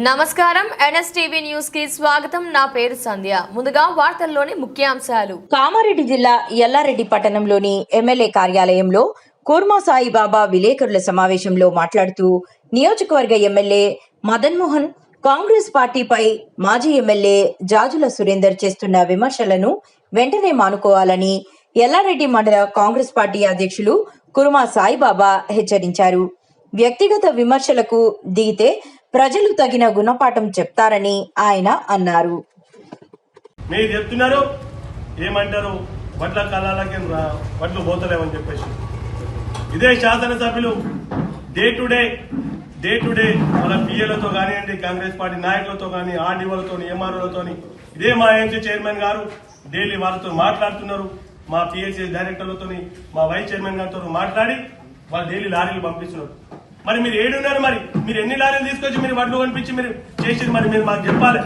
నమస్కారం NSTV news కి స్వాగతం. నా పేరు సంధ్య. ముందుగా వార్తల్లోని ముఖ్యాంశాలు. కామారెడ్డి జిల్లా ఎల్లారెడ్డి పట్టణంలోని ఎమ్మెల్యే కార్యాలయంలో కూర్మా సాయిబాబా విలేకరుల సమావేశంలో మాట్లాడుతూ నియోజకవర్గ ఎమ్మెల్యే మదన్ మోహన్ కాంగ్రెస్ పార్టీపై మాజీ ఎమ్మెల్యే జాజుల సురేందర్ చేస్తున్న విమర్శలను వెంటనే మానుకోవాలని ఎల్లారెడ్డి మండల కాంగ్రెస్ పార్టీ అధ్యక్షులు కూర్మా సాయిబాబా హెచ్చరించారు. వ్యక్తిగత విమర్శలకు దిగితే ప్రజలు తగిన గుణపాఠం చెప్తారని ఆయన అన్నారు. మీరు చెప్తున్నారు ఏమంటారు, వడ్ల కళాలకి వడ్లు పోతలేమని చెప్పేసి ఇదే శాసనసభ్యులు డే టు డే మన పిఏలతో కానివ్వండి, కాంగ్రెస్ పార్టీ నాయకులతో కానీ, ఆర్డీఓలతో, ఎంఆర్ఓలతో, ఇదే మా ఎంసీ చైర్మన్ గారు డైలీ వాళ్ళతో మాట్లాడుతున్నారు. మా పిఎస్సీ డైరెక్టర్లతో, మా వైస్ చైర్మన్ గారితో మాట్లాడి వాళ్ళు డైలీ లారీలు పంపిస్తున్నారు. మరి మీరు ఏడున్నారు? మరి మీరు ఎన్ని లారీలు తీసుకొచ్చి మీరు వడ్లు కనిపించి మీరు చేసి మరి మీరు మాకు చెప్పాలి.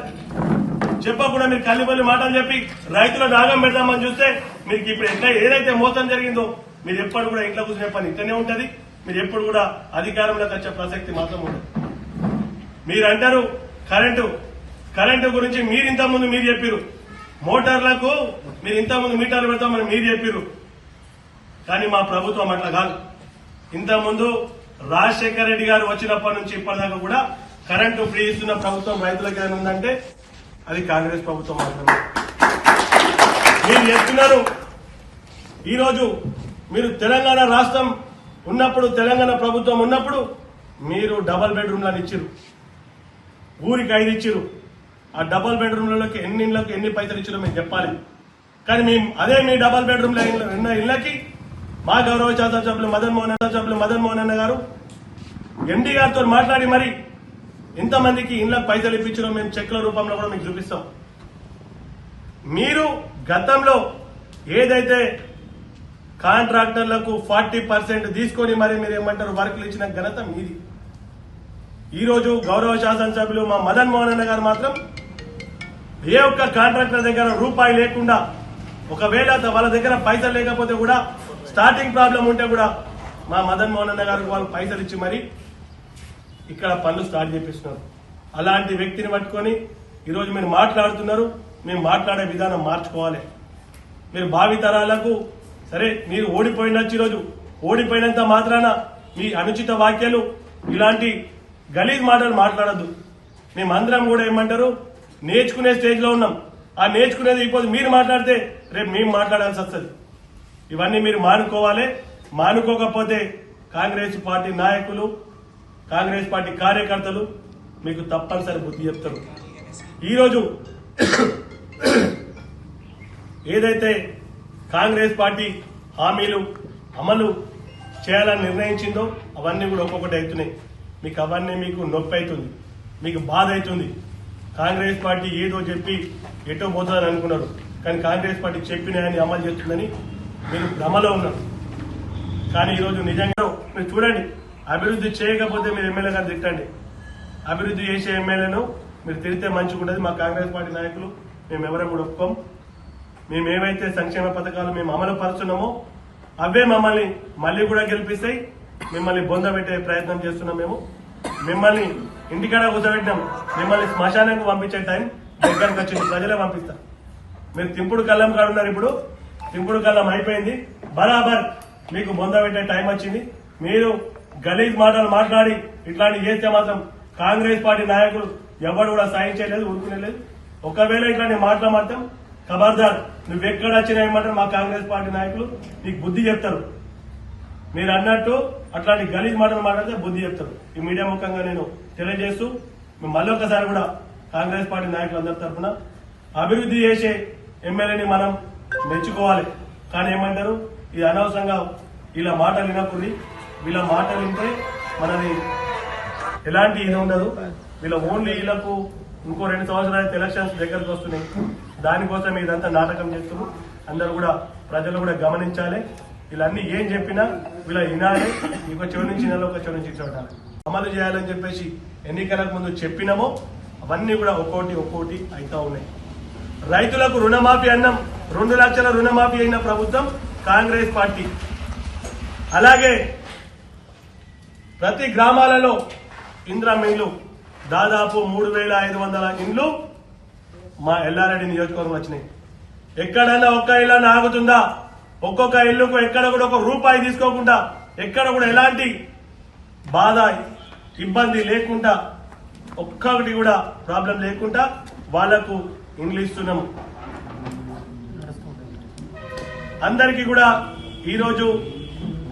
చెప్పకుండా మీరు కల్లిపల్లి మాటలు చెప్పి రైతుల నాగం పెడదామని చూస్తే మీకు ఇప్పుడు ఎట్లా ఏదైతే మోసం జరిగిందో మీరు ఎప్పుడు కూడా ఇంట్లో కూర్చునే పని ఇట్లనే ఉంటది. మీరు ఎప్పుడు కూడా అధికారంలోకి వచ్చే ప్రసక్తి మాత్రం ఉండదు. మీరు అంటారు కరెంటు గురించి మీరు ఇంతకుముందు మీరు చెప్పారు, మోటార్లకు మీరు ఇంతకుముందు మీటర్లు పెడతామని మీరు చెప్పారు. కానీ మా ప్రభుత్వం అట్లా కాదు. ఇంతకుముందు రాజశేఖర రెడ్డి గారు వచ్చినప్పటి నుంచి ఇప్పటిదాకా కూడా కరెంటు ఫ్రీ ఇస్తున్న ప్రభుత్వం రైతులకు ఏమైనా ఉందంటే అది కాంగ్రెస్ ప్రభుత్వం మాత్రమే. మీరు చెప్తున్నారు ఈరోజు మీరు తెలంగాణ రాష్ట్రం ఉన్నప్పుడు, తెలంగాణ ప్రభుత్వం ఉన్నప్పుడు మీరు డబల్ బెడ్రూమ్లను ఇచ్చిరు, ఊరికి 5 ఇచ్చిరు. ఆ డబల్ బెడ్రూమ్లకి ఎన్ని ఇళ్లకు ఎన్ని పైసలు ఇచ్చిరో మీకు చెప్పాలి. కానీ మేము అదే మీ డబల్ బెడ్రూమ్ల ఉన్న ఇళ్లకి మా గౌరవ శాసనసభ్యులు మదన్ మోహన్ అన్న గారు ఎండీ గారితో మాట్లాడి మరి ఇంతమందికి ఇళ్లకు పైసలు ఇప్పించడం మేము చెక్ల రూపంలో కూడా మీకు చూపిస్తాం. మీరు గతంలో ఏదైతే కాంట్రాక్టర్లకు 40% తీసుకొని మరి మీరు ఏమంటారు వర్కులు ఇచ్చిన ఘనత మీది. ఈరోజు గౌరవ శాసనసభ్యులు మా మదన్ మోహన్ అన్న గారు మాత్రం ఏ ఒక్క కాంట్రాక్టర్ దగ్గర రూపాయి లేకుండా, ఒకవేళ వాళ్ళ దగ్గర పైసలు లేకపోతే కూడా స్టార్టింగ్ ప్రాబ్లం ఉంటే కూడా మా మదన్ మోహన్ అన్న గారికి వాళ్ళు పైసలు ఇచ్చి మరి ఇక్కడ పనులు స్టార్ట్ చేపిస్తున్నారు. అలాంటి వ్యక్తిని పట్టుకొని ఈరోజు మీరు మాట్లాడుతున్నారు. మేము మాట్లాడే విధానం మార్చుకోవాలి. మీరు భావితరాలకు సరే మీరు ఓడిపోయినచ్చు, ఈరోజు ఓడిపోయినంత మాత్రాన మీ అనుచిత వాక్యాలు ఇలాంటి గలీజ్ మాటలు మాట్లాడద్దు. మేమందరం కూడా ఏమంటారు నేర్చుకునే స్టేజ్ లో ఉన్నాం. ఆ నేర్చుకునేది ఇప్పుడు మీరు మాట్లాడితే రేపు మేము మాట్లాడాల్సి వస్తుంది. ఇవన్నీ మీరు మానుకోవాలి. మానుకోకపోతే కాంగ్రెస్ పార్టీ నాయకులు, కాంగ్రెస్ పార్టీ కార్యకర్తలు మీకు తప్పనిసరి బుద్ధి చెప్తారు. ఈరోజు ఏదైతే కాంగ్రెస్ పార్టీ హామీలు అమలు చేయాలని నిర్ణయించిందో అవన్నీ కూడా ఒక్కొక్కటి అవుతున్నాయి. మీకు అవన్నీ మీకు నొప్పి అవుతుంది, మీకు బాధ అవుతుంది. కాంగ్రెస్ పార్టీ ఏదో చెప్పి ఎటో పోతుందని అనుకున్నారు. కానీ కాంగ్రెస్ పార్టీ చెప్పినాయని అమలు చేస్తుందని మీరు భ్రమలో ఉన్నారు. కానీ ఈరోజు నిజంగా మీరు చూడండి, అభివృద్ధి చేయకపోతే మీరు ఎమ్మెల్యే గారు తిట్టండి. అభివృద్ధి చేసే ఎమ్మెల్యేను మీరు తిరిగితే మంచిగా ఉండదు. మా కాంగ్రెస్ పార్టీ నాయకులు మేము ఎవరం కూడా ఒప్పుకోం. మేము ఏవైతే సంక్షేమ పథకాలు మేము అమలు పరుస్తున్నామో అవే మమ్మల్ని మళ్ళీ కూడా గెలిపిస్తాయి. మిమ్మల్ని బొందబెట్టే ప్రయత్నం చేస్తున్నాం. మేము మిమ్మల్ని ఇంటికాడ కూర్చోబెట్టినాం. మిమ్మల్ని శ్మశానానికి పంపించే టైం దగ్గరకు వచ్చింది. ప్రజలే పంపిస్తారు. మీరు తింపుడు కళ్ళం కాడున్నారు. ఇప్పుడు తింపుడు కళ్ళం అయిపోయింది. బరాబర్ మీకు బొందబెట్టే టైం వచ్చింది. మీరు గలీజ్ మాటలు మాట్లాడి ఇట్లాంటివి చేస్తే మాత్రం కాంగ్రెస్ పార్టీ నాయకులు ఎవరు కూడా సహించలేదు, ఊరుకునేలేదు. ఒకవేళ ఇట్లాంటి మాటలు మాత్రం ఖబర్దార్, నువ్వెక్కడ వచ్చినా ఏమంటారు మా కాంగ్రెస్ పార్టీ నాయకులు నీకు బుద్ధి చెప్తారు. మీరు అన్నట్టు అట్లాంటి గలీజ్ మాటలు మాట్లాడితే బుద్ధి చెప్తారు. ఈ మీడియా ముఖంగా నేను తెలియజేస్తూ మేము మళ్ళీ ఒకసారి కూడా కాంగ్రెస్ పార్టీ నాయకులందరి తరఫున అభివృద్ధి చేసే ఎమ్మెల్యేని మనం మెచ్చుకోవాలి. కానీ ఏమంటారు ఇది అనవసరంగా వీళ్ళ మాటలు వినకూడదు. వీళ్ళ మాటలు వింటే మనది ఎలాంటి ఇది ఉండదు. వీళ్ళ ఓన్లీ వీళ్ళకు ఇంకో 2 సంవత్సరాలు ఎలక్షన్స్ దగ్గరకు వస్తున్నాయి. దానికోసం ఇదంతా నాటకం చేస్తున్నారు. అందరూ కూడా ప్రజలు కూడా గమనించాలి. వీళ్ళన్నీ ఏం చెప్పినా వీళ్ళ వినాలి. ఇంకో చెవి నుంచి వినాలి, ఒక చెవి నుంచి చూడాలి. అమలు చేయాలని చెప్పేసి ఎన్నికలకు ముందు చెప్పినామో అవన్నీ కూడా ఒక్కోటి అవుతా ఉన్నాయి. రైతులకు రుణమాఫీ అన్నం 2 లక్షల రుణమాఫీ అయిన ప్రభుత్వం కాంగ్రెస్ పార్టీ. అలాగే ప్రతి గ్రామాలలో ఇందిరా మిల్లు దాదాపు 3,500 ఇండ్లు మా ఎల్లారెడ్డి నియోజకవర్గం వచ్చినాయి. ఎక్కడన్నా ఒక్క ఇల్లు ఆగుతుందా? ఒక్కొక్క ఇల్లుకు ఎక్కడ కూడా ఒక రూపాయి తీసుకోకుండా, ఎక్కడ కూడా ఎలాంటి బాధ ఇబ్బంది లేకుండా, ఒక్కటి కూడా ప్రాబ్లం లేకుండా వాళ్లకు ఇండ్లు ఇస్తున్నాము. అందరికీ కూడా ఈరోజు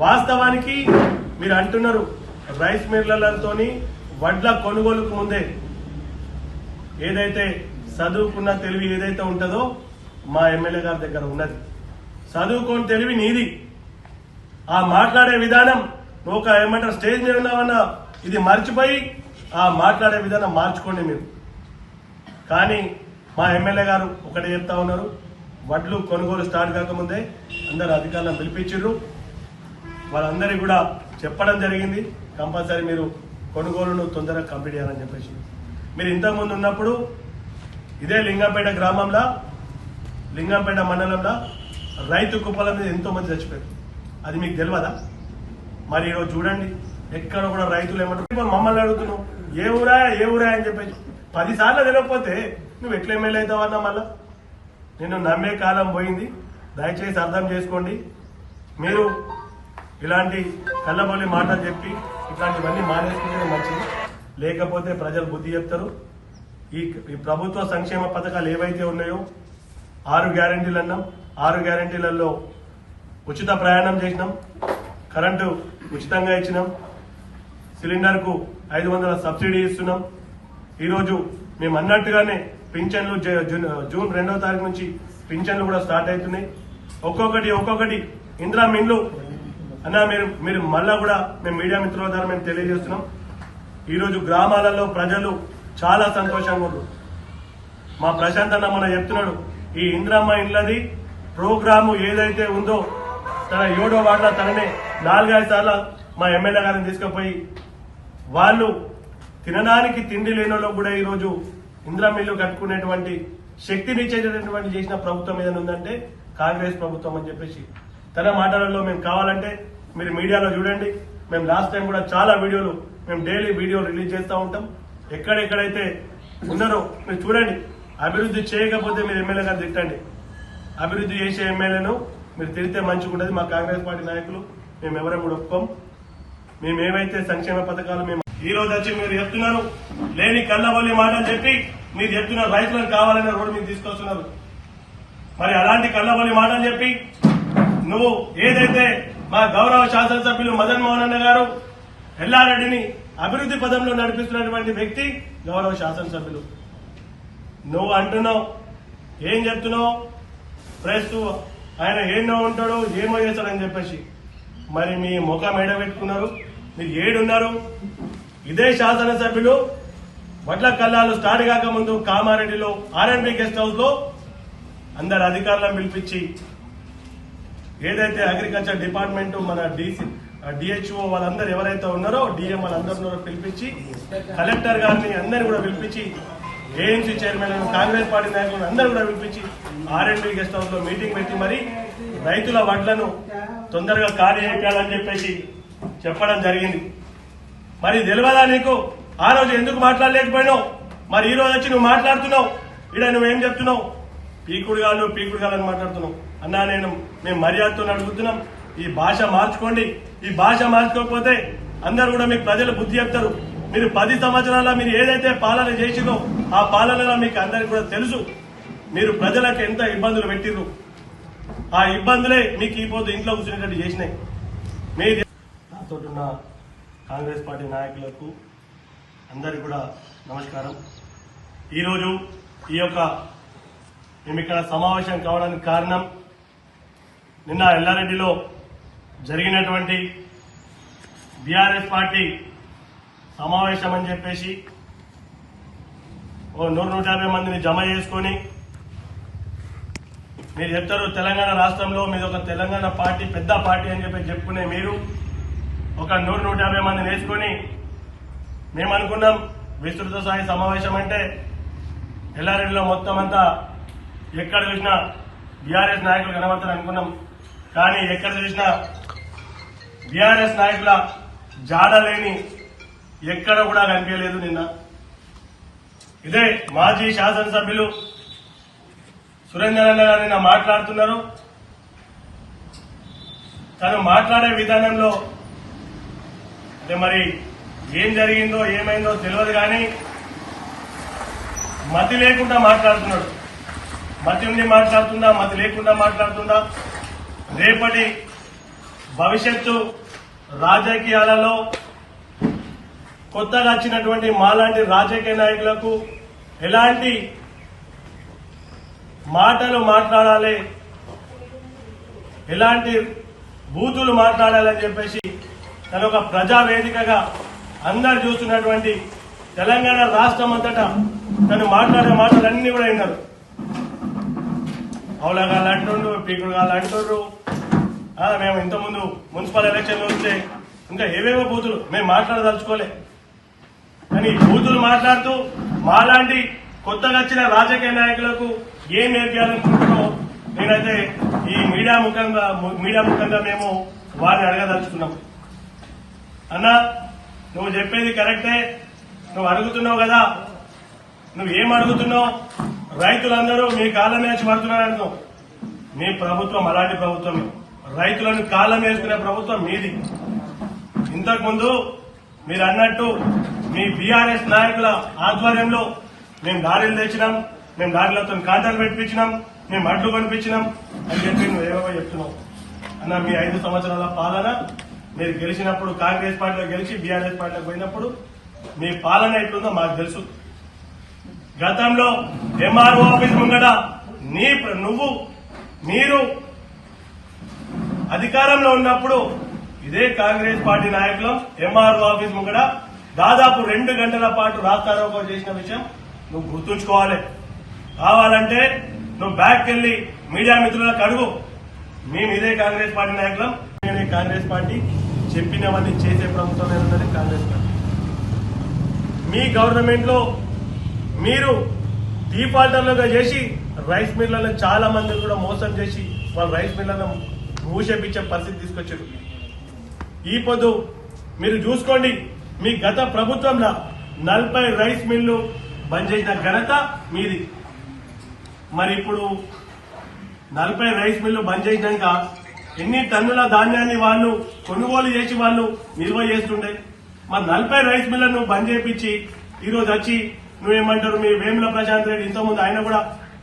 వాస్తవానికి మీరు అంటున్నారు రైస్ మిల్లర్లతోని వడ్ల కొనుగోలుకు ముందే ఏదైతే చదువుకున్న తెలివి ఏదైతే ఉంటుందో మా ఎమ్మెల్యే గారి దగ్గర ఉన్నది. చదువుకోని తెలివి నీది. ఆ మాట్లాడే విధానం నువ్వు ఒక ఏమంటారు స్టేజ్ మీద ఉన్నావన్నా ఇది మర్చిపోయి ఆ మాట్లాడే విధానం మార్చుకోండి మీరు. కానీ మా ఎమ్మెల్యే గారు ఒకటే చెప్తా ఉన్నారు, వడ్లు కొనుగోలు స్టార్ట్ కాకముందే అందరు అధికారులను పిలిపించారు. వాళ్ళందరికీ కూడా చెప్పడం జరిగింది, కంపల్సరీ మీరు కొనుగోలును తొందరగా కంప్లీట్ చేయాలని చెప్పేసి. మీరు ఇంతకుముందు ఉన్నప్పుడు ఇదే లింగంపేట గ్రామంలో, లింగంపేట మండలంలో రైతు కుప్పల మీద ఎంతో మంది చచ్చిపోయారు. అది మీకు తెలియదా? మరి ఈరోజు చూడండి, ఎక్కడ కూడా రైతులు ఏమంటారు, మమ్మల్ని అడుగుతున్నావు ఏ ఊరా అని చెప్పేసి 10 సార్లు తెలియకపోతే నువ్వు ఎట్లా ఎమ్మెల్యే అవుతావన్నా? మళ్ళా నేను నమ్మే కాలం పోయింది. దయచేసి అర్థం చేసుకోండి. మీరు ఇలాంటి కళ్ళబొల్లి మాటలు చెప్పి ఇట్లాంటివన్నీ మానేసుకుంటే మంచిది. లేకపోతే ప్రజలు బుద్ధి చెప్తారు. ఈ ప్రభుత్వ సంక్షేమ పథకాలు ఏవైతే ఉన్నాయో 6 గ్యారెంటీలు అన్నాం. 6 గ్యారెంటీలలో ఉచిత ప్రయాణం చేసినాం, కరెంటు ఉచితంగా ఇచ్చినాం, సిలిండర్కు 500 సబ్సిడీ ఇస్తున్నాం. ఈరోజు మేము అన్నట్టుగానే పింఛన్లు జూన్ 2వ తారీఖు నుంచి పింఛన్లు కూడా స్టార్ట్ అవుతున్నాయి. ఒక్కొక్కటి ఇందిరా మిన్లు అన్నా మీరు మళ్ళా కూడా మేము మీడియా మిత్రుల ద్వారా మేము తెలియజేస్తున్నాం. ఈరోజు గ్రామాలలో ప్రజలు చాలా సంతోషంగా ఉన్నారు. మా ప్రశాంత్ అన్న మన చెప్తున్నాడు, ఈ ఇందిరమ్మ ఇండ్లది ప్రోగ్రాము ఏదైతే ఉందో తన 7వ వార్డులో తననే 4-5 సార్లు మా ఎమ్మెల్యే గారిని తీసుకుపోయి వాళ్ళు తినడానికి తిండి లేనోళ్ళకు కూడా ఈరోజు ఇందిరమ్మ ఇల్లు కట్టుకునేటువంటి శక్తినిచ్చేటటువంటి చేసిన ప్రభుత్వం ఏదైనా ఉందంటే కాంగ్రెస్ ప్రభుత్వం అని చెప్పేసి తన మాటలలో మేము కావాలంటే మీరు మీడియాలో చూడండి. మేము లాస్ట్ టైం కూడా చాలా వీడియోలు మేము డైలీ వీడియోలు రిలీజ్ చేస్తూ ఉంటాం. ఎక్కడెక్కడైతే ఉన్నారో మీరు చూడండి. అభివృద్ధి చేయకపోతే మీరు ఎమ్మెల్యే గారు తిట్టండి, అభివృద్ధి చేసే ఎమ్మెల్యేను మీరు తిరిగితే మంచిగా ఉంటుంది. మా కాంగ్రెస్ పార్టీ నాయకులు మేము ఎవరం కూడా ఒప్పుకోం. మేము ఏవైతే సంక్షేమ పథకాలు మేము ఈ రోజు వచ్చి మీరు చెప్తున్నారు, లేని కళ్ళబొల్లి మాటలు చెప్పి మీరు చెప్తున్నారు రైతులకు కావాలనే రోడ్డు మీరు తీసుకొస్తున్నారు. మరి అలాంటి కళ్ళబొల్లి మాటలు చెప్పి నువ్వు ఏదైతే మా గౌరవ శాసనసభ్యులు మదన్ మోహన్ అన్న గారు ఎల్లారెడ్డిని అభివృద్ధి పదంలో నడిపిస్తున్నటువంటి వ్యక్తి గౌరవ శాసనసభ్యులు, నువ్వు అంటున్నావు ఏం చెప్తున్నావు, ప్రెస్ ఆయన ఏమో ఉంటాడో ఏమో చేస్తాడని చెప్పేసి. మరి మీ ముఖం ఎడబెట్టుకున్నారు, మీరు ఏడున్నారు? ఇదే శాసనసభ్యులు వడ్ల కల్లాలు స్టార్ట్ కాకముందు కామారెడ్డిలో ఆర్ఎండ్బి గెస్ట్ హౌస్ లో అందరు అధికారులను పిలిపించి ఏదైతే అగ్రికల్చర్ డిపార్ట్మెంట్ మన డిహెచ్ఓ వాళ్ళందరూ ఎవరైతే ఉన్నారో డిఎం వాళ్ళందరూ పిలిపించి కలెక్టర్ గారిని అందరినీ కూడా పిలిపించి ఏఎంసీ చైర్మన్ కాంగ్రెస్ పార్టీ నాయకులను అందరూ కూడా పిలిపించి ఆర్ఎండ్బి గెస్ట్ హౌస్ లో మీటింగ్ పెట్టి మరి రైతుల వడ్లను తొందరగా ఖాళీ చేయాలని చెప్పేసి చెప్పడం జరిగింది. మరి తెలియదా నీకు? ఆ రోజు ఎందుకు మాట్లాడలేకపోయినావు? మరి ఈ రోజు వచ్చి నువ్వు మాట్లాడుతున్నావు, ఇక్కడ నువ్వేం చెప్తున్నావు? పీకుడుగాళ్ళు అని మాట్లాడుతున్నావు. అన్నా మేము మర్యాదతో అడుగుతున్నాం, ఈ భాష మార్చుకోండి. ఈ భాష మార్చుకోకపోతే అందరూ కూడా మీకు ప్రజలు బుద్ధి చెప్తారు. మీరు 10 సంవత్సరాల మీరు ఏదైతే పాలన చేసిందో ఆ పాలనలో మీకు అందరికి కూడా తెలుసు. మీరు ప్రజలకు ఎంత ఇబ్బందులు పెట్టిర్రు, ఆ ఇబ్బందులే మీకు ఈ పొద్దు ఇంట్లో కూర్చునేటట్టు చేసినాయి. మీరు నాతోటున్న కాంగ్రెస్ పార్టీ నాయకులకు అందరికీ కూడా నమస్కారం. ఈరోజు మేము ఇక్కడ సమావేశం కావడానికి కారణం నిన్న ఎల్లారెడ్డిలో జరిగినటువంటి బీఆర్ఎస్ పార్టీ సమావేశం అని చెప్పేసి 100-150 మందిని జమ చేసుకొని మీరు చెప్తారు తెలంగాణ రాష్ట్రంలో మీద ఒక తెలంగాణ పార్టీ పెద్ద పార్టీ అని చెప్పి చెప్పుకునే మీరు ఒక 100-150 మందిని వేసుకొని మేము అనుకున్నాం విస్తృత స్థాయి సమావేశం అంటే ఎల్లారెడ్డిలో మొత్తం అంతా ఎక్కడ చూసినా బీఆర్ఎస్ నాయకులు కనబడతారు అనుకున్నాం. కానీ ఎక్కడ చూసినా బీఆర్ఎస్ నాయకుల జాడ లేని ఎక్కడ కూడా కనిపించలేదు. నిన్న ఇదే మాజీ శాసనసభ్యులు సురేందర్ అన్న గారు నిన్న మాట్లాడుతున్నారు. తను మాట్లాడే విధానంలో అంటే మరి ఏం జరిగిందో ఏమైందో తెలియదు కానీ మతి లేకుండా మాట్లాడుతున్నాడు. మతి ఉండి మాట్లాడుతుందా, మతి లేకుండా మాట్లాడుతుందా? రేపటి భవిష్యత్తు రాజకీయాలలో కొత్తగా వచ్చినటువంటి మాలాంటి రాజకీయ నాయకులకు ఎలాంటి మాటలు మాట్లాడాలి, ఎలాంటి బూతులు మాట్లాడాలని చెప్పేసి తను ఒక ప్రజావేదికగా అందరు చూస్తున్నటువంటి తెలంగాణ రాష్ట్రం అంతటా తను మాట్లాడే మాటలన్నీ కూడా విన్నారు. అవులగాళ్ళు అంటుండ్రు, పీకుడుగాళ్ళు అంటుండ్రు. మేము ఇంతకుముందు మున్సిపల్ ఎలక్షన్లు వస్తే ఇంకా ఏవేవో బూతులు మేము మాట్లాడదలుచుకోలే. కానీ బూతులు మాట్లాడుతూ మాలాంటి కొత్తగా వచ్చిన రాజకీయ నాయకులకు ఏం నేర్పించాలనుకుంటున్నారో నేనైతే ఈ మీడియా ముఖంగా మేము వారిని అడగదలుచుకున్నాం. అన్నా, నువ్వు చెప్పేది కరెక్టే. నువ్వు అడుగుతున్నావు కదా, నువ్వేం అడుగుతున్నావు? రైతులందరూ మీ కాళ్ళ మీద పడుతున్నారనుకో. మీ ప్రభుత్వం అలాంటి ప్రభుత్వమే. రైతులను కాళ్ళ వేసుకునే ప్రభుత్వం మీది. ఇంతకుముందు మీరు అన్నట్టు మీ బీఆర్ఎస్ నాయకుల ఆధ్వర్యంలో మేము దాడులు తెచ్చినాం, మేము దాడులతో కాంటాలు పెట్టించినాం, మేము అడ్లు కొనిపించినాం అని చెప్పి నువ్వు ఏవేవో చెప్తున్నావు. అన్న, మీ 5 సంవత్సరాల పాలన మీరు గెలిచినప్పుడు కాంగ్రెస్ పార్టీలో గెలిచి బీఆర్ఎస్ పార్టీలో పోయినప్పుడు మీ పాలన ఎట్లుందో మాకు తెలుసు. గతంలో ఎంఆర్ఓ ఆఫీస్ ముంగట మీరు అధికారంలో ఉన్నప్పుడు ఇదే కాంగ్రెస్ పార్టీ నాయకులు ఎంఆర్ఓ ఆఫీస్ ముంగట దాదాపు 2 గంటల పాటు రాస్తారోకో చేసిన విషయం నువ్వు గుర్తుంచుకోవాలి. కావాలంటే నువ్వు బ్యాక్ వెళ్లి మీడియా మిత్రులకు అడుగు. మేము ఇదే కాంగ్రెస్ పార్టీ నాయకులం. కాంగ్రెస్ పార్టీ చెప్పినవన్నీ చేసే ప్రభుత్వం ఉన్నది కాంగ్రెస్ పార్టీ. మీ గవర్నమెంట్ లో మీరు డిఫాల్టర్లుగా చేసి రైస్ మిల్లను చాలా మంది కూడా మోసం చేసి వాళ్ళ రైస్ మిల్లను మూసేపించే పరిస్థితి తీసుకొచ్చారు. ఈ పొద్దు మీరు చూసుకోండి, మీ గత ప్రభుత్వంలో 40 రైస్ మిల్లు బంద్ చేసిన ఘనత మీది. మరి ఇప్పుడు 40 రైస్ మిల్లు బంద్ చేసినాక ఎన్ని టన్నుల ధాన్యాన్ని వాళ్ళు కొనుగోలు చేసి వాళ్ళు నిల్వ చేస్తుండే. మరి 40 రైస్ మిల్లను బంద్ చేయించి ఈరోజు వచ్చి నువ్వేమంటారు, మీ వేముల ప్రశాంత్ రెడ్డి ఇంతకుముందు ఆయన కూడా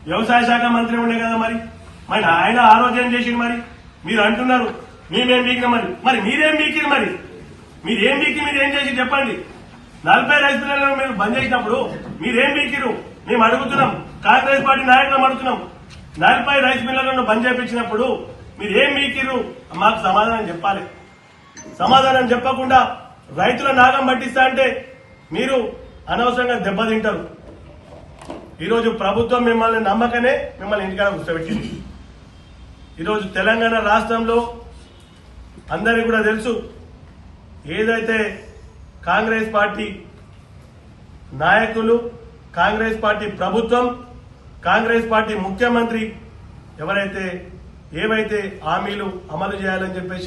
వ్యవసాయ శాఖ మంత్రి ఉండే కదా, మరి ఆయన ఆరోగ్యం చేసింది. మరి మీరు అంటున్నారు మేమేం మీకిన, మరి మీరేం మీకిరు, మీరేం మీకి మీరేం చేసి చెప్పండి. 40 రైస్ మిల్లను మీరు బంద్ చేసినప్పుడు మీరేం మీకిరు మేము అడుగుతున్నాం. కాంగ్రెస్ పార్టీ నాయకులు అడుగుతున్నాం. 40 రైస్ మిల్లను బంద్ చేయించినప్పుడు మీరేం మీకిరు మాకు సమాధానం చెప్పాలి. సమాధానం చెప్పకుండా రైతుల నాగం పట్టిస్తా అంటే మీరు అనవసరంగా దెబ్బతింటారు. ఈరోజు ప్రభుత్వం మిమ్మల్ని నమ్మకనే మిమ్మల్ని ఇంటికాడ కూర్చోబెట్టింది. ఈరోజు తెలంగాణ రాష్ట్రంలో అందరికీ కూడా తెలుసు, ఏదైతే కాంగ్రెస్ పార్టీ నాయకులు, కాంగ్రెస్ పార్టీ ప్రభుత్వం, కాంగ్రెస్ పార్టీ ముఖ్యమంత్రి ఏవైతే హామీలు అమలు చేయాలని చెప్పేసి